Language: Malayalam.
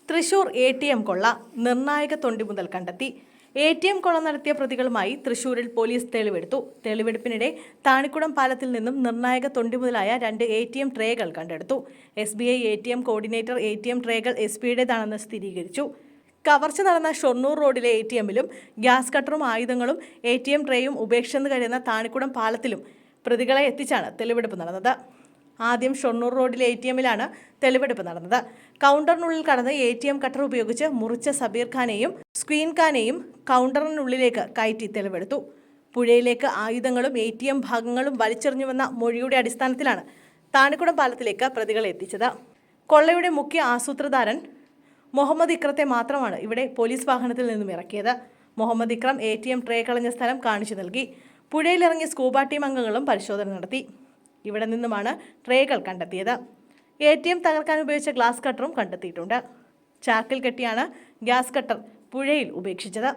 തൃശൂർ ATM കൊള്ള നിർണായക തൊണ്ടി മുതൽ കണ്ടെത്തി. ATM കൊള്ള നടത്തിയ പ്രതികളുമായി തൃശൂരിൽ പോലീസ് തെളിവെടുത്തു. തെളിവെടുപ്പിനിടെ താണിക്കുടം പാലത്തിൽ നിന്നും നിർണായക തൊണ്ടി മുതലായ 2 ATM ട്രേകൾ കണ്ടെടുത്തു. SBI ATM കോർഡിനേറ്റർ ATM ട്രേകൾ SP-യുടേതാണെന്ന് സ്ഥിരീകരിച്ചു. കവർച്ച നടന്ന ഷൊർണൂർ റോഡിലെ ATM-ലും ഗ്യാസ് കട്ടറും ആയുധങ്ങളും ATM ട്രേയും ഉപേക്ഷിച്ചെന്ന് കഴിയുന്ന താണിക്കുടം പാലത്തിലും പ്രതികളെ എത്തിച്ചാണ് തെളിവെടുപ്പ് നടന്നത്. ആദ്യം ഷൊർണൂർ റോഡിലെ ATM-ലാണ് തെളിവെടുപ്പ് നടന്നത്. കൗണ്ടറിനുള്ളിൽ കടന്ന് ATM കട്ടർ ഉപയോഗിച്ച് മുറിച്ച സബീർ ഖാനെയും സ്ക്വീൻ ഖാനെയും കൗണ്ടറിനുള്ളിലേക്ക് കയറ്റി തെളിവെടുത്തു. പുഴയിലേക്ക് ആയുധങ്ങളും ATM ഭാഗങ്ങളും വലിച്ചെറിഞ്ഞുവെന്ന മൊഴിയുടെ അടിസ്ഥാനത്തിലാണ് താണിക്കുടം പാലത്തിലേക്ക് പ്രതികളെ എത്തിച്ചത്. കൊള്ളയുടെ മുഖ്യ ആസൂത്രധാരൻ മുഹമ്മദ് ഇക്രത്തെ മാത്രമാണ് ഇവിടെ പോലീസ് വാഹനത്തിൽ നിന്നും ഇറക്കിയത്. മുഹമ്മദ് ഇക്രം ATM ട്രേ കളഞ്ഞ സ്ഥലം കാണിച്ചു നൽകി. പുഴയിലിറങ്ങിയ സ്കൂബ ടീം അംഗങ്ങളും പരിശോധന നടത്തി. ഇവിടെ നിന്നുമാണ് ട്രേകൾ കണ്ടെത്തിയത്. ATM തകർക്കാൻ ഉപയോഗിച്ച ഗ്ലാസ് കട്ടറും കണ്ടെത്തിയിട്ടുണ്ട്. ചാക്കിൽ കെട്ടിയാണ് ഗ്യാസ് കട്ടർ പുഴയിൽ ഉപേക്ഷിച്ചത്.